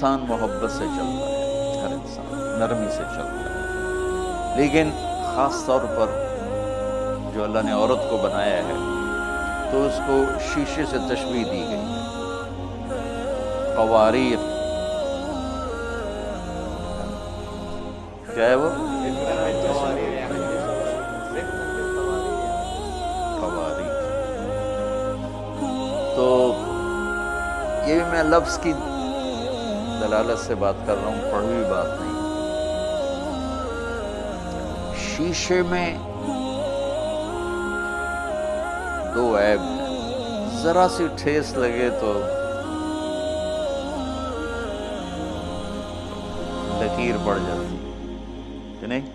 انسان محبت سے چلتا ہے، ہر انسان نرمی سے چلتا ہے، لیکن خاص طور پر جو اللہ نے عورت کو بنایا ہے تو اس کو شیشے سے تشبیہ دی گئی ہے، قواریر، کیا ہے وہ؟ قواریر۔ تو یہ بھی میں لفظ کی دلالت سے بات کر رہا ہوں، پڑھی ہوئی بات نہیں۔ شیشے میں دو عیب ہیں، ذرا سی ٹھیس لگے تو لکیر پڑ جاتی کہ نہیں،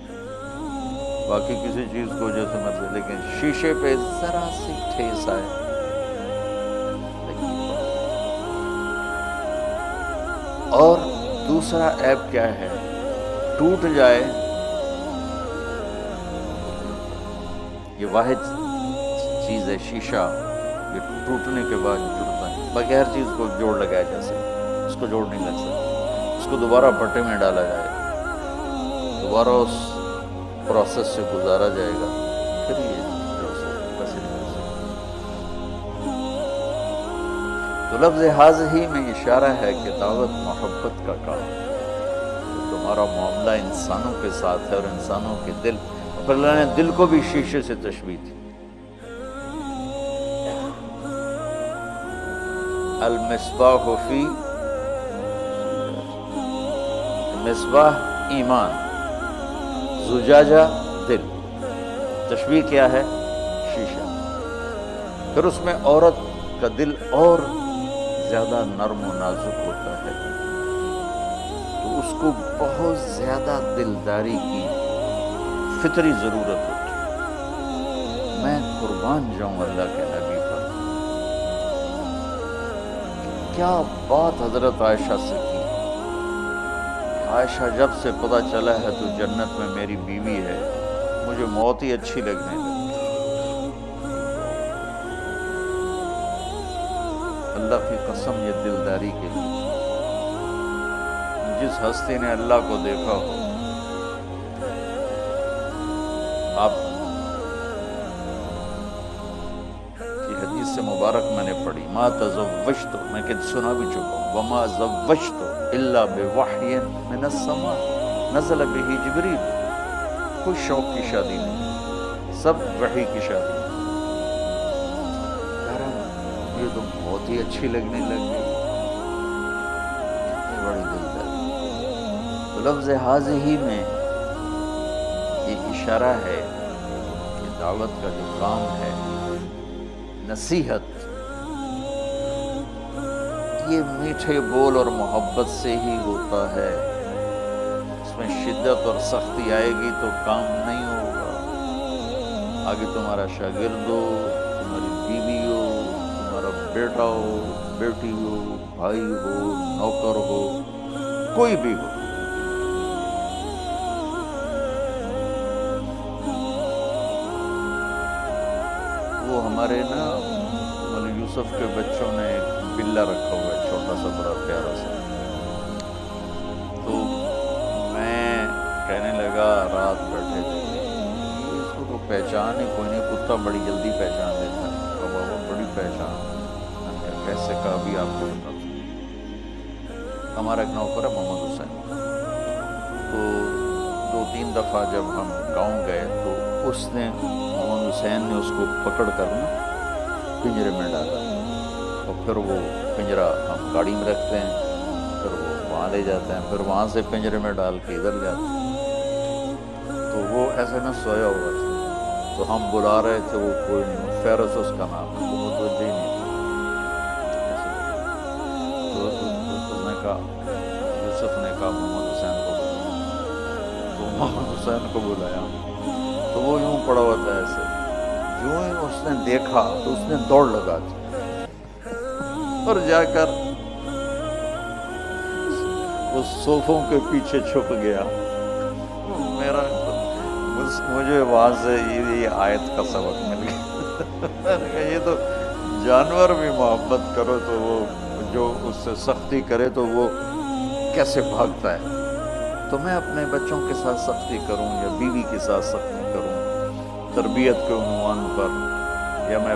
باقی کسی چیز کو جیسے مطلب، لیکن شیشے پہ ذرا سی ٹھیس آئے لکیر پڑ جاتی۔ اور دوسرا عیب کیا ہے؟ ٹوٹ جائے، یہ واحد چیز ہے شیشہ، یہ ٹوٹنے کے بعد جڑتا ہے، بغیر چیز کو جوڑ لگایا جا سکتا، اس کو جوڑ نہیں لگ سکتا، اس کو دوبارہ بھٹے میں ڈالا جائے گا، دوبارہ اس پروسیس سے گزارا جائے گا، پھر یہ جڑ سکتا، ویسے نہیں ہو سکتا۔ تو لفظ حاض ہی میں اشارہ ہے کہ دعوت محبت کا کام ہے، تمہارا معاملہ انسانوں کے ساتھ ہے اور انسانوں کے دل، پھر اللہ نے دل کو بھی شیشے سے تشبیہ دی۔ المصباح فی، مصباح ایمان، زجاجہ دل، تشبیہ کیا ہے؟ شیشہ۔ پھر اس میں عورت کا دل اور زیادہ نرم و نازک ہوتا ہے، تو اس کو بہت زیادہ دلداری کی فطری ضرورت ہوتی ہے۔ میں قربان جاؤں اللہ کے نبی پر، کیا بات حضرت عائشہ سے کی۔ عائشہ جب سے پتہ چلا ہے تو جنت میں میری بیوی ہے، مجھے موت ہی اچھی لگنے لگی۔ اللہ کی قسم، یہ دلداری کے لیے جس ہستی نے اللہ کو دیکھا ہو، آپ کی حدیث سے مبارک میں نے پڑھی، ما تزوجت، میں کہ سنا بھی چکا ہوں، وما زوجت الا بوحی من السماء نزل به جبریل، کوئی شوق کی شادی نہیں، سب وحی کی شادی۔ یہ تو بہت ہی اچھی لگنے لگ گئی، کتنی بڑی دلداری۔ تو لفظ حاضی میں یہ اشارہ ہے کہ دعوت کا جو کام ہے، نصیحت، یہ میٹھے بول اور محبت سے ہی ہوتا ہے۔ اس میں شدت اور سختی آئے گی تو کام نہیں ہوگا۔ آگے تمہارا شاگرد ہو، تمہاری بیوی ہو، تمہارا بیٹا ہو، بیٹی ہو، بھائی ہو، نوکر ہو، کوئی بھی ہو، وہ ہمارے نا مولانا یوسف کے بچوں نے ایک بلہ رکھا ہوا ہے، چھوٹا سا بڑا پیارا سا، تو میں کہنے لگا، رات بیٹھے تھے، اس کو تو پہچان ہی کوئی نہیں، کتا بڑی جلدی پہچان لیتا ہے، اور بابا بڑی پہچان، میں نے کہا کیسے کہا بھی آپ کو بتا دوں۔ ہمارا ایک نوکر ہے محمد حسین، تو 2-3 دفعہ جب ہم گاؤں گئے تو اس نے، محمد حسین نے اس کو پکڑ کر نا پنجرے میں ڈالا، اور پھر وہ پنجرہ ہم گاڑی میں رکھتے ہیں، پھر وہ وہاں لے جاتے ہیں، پھر وہاں سے پنجرے میں ڈال کے ادھر جاتے ہیں، تو وہ ایسے نہ سویا ہوا تھا، تو ہم بلا رہے تھے، وہ کوئی نہیں، فیرس اس کا نام ہے، وہ متوجہ ہی نہیں تھا۔ تو اس نے کہا، یوسف نے کہا محمد حسین کو بلایا، تو محمد حسین کو بلایا، تو وہ یوں پڑا ہوا تھا ایسے، یوں ہی اس نے دیکھا تو اس نے دوڑ لگا دی اور جا کر اس صوفوں کے پیچھے چھپ گیا۔ مجھے وہاں سے یہ آیت کا سبق مل گیا، میں نے کہا یہ تو جانور بھی محبت کرو تو وہ جو اس سے سختی کرے تو وہ کیسے بھاگتا ہے. تو میں اپنے بچوں کے ساتھ سختی کروں یا بیوی کے ساتھ سختی کروں تربیت کے عنوان پر، یا میں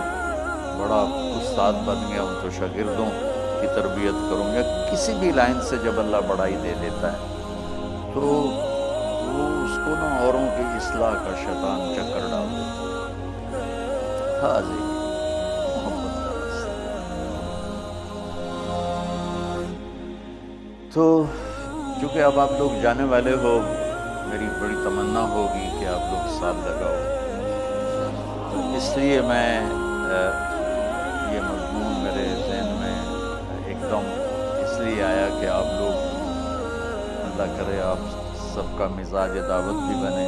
بڑا استاد بن گیا ہوں تو شاگردوں کی تربیت کروں، یا کسی بھی لائن سے جب اللہ بڑائی دے دیتا ہے تو وہ اس کو نا اوروں کی اصلاح کا شیطان چکر ڈال دیتا ہے. حاضر محبت کا راستہ. تو چونکہ اب آپ لوگ جانے والے ہو، میری بڑی تمنا ہوگی کہ آپ لوگ ساتھ لگاؤ، تو اس لیے میں یہ مضمون میرے ذہن میں ایک دم اس لیے آیا کہ آپ لوگ، اللہ کرے آپ سب کا مزاج دعوت بھی بنے،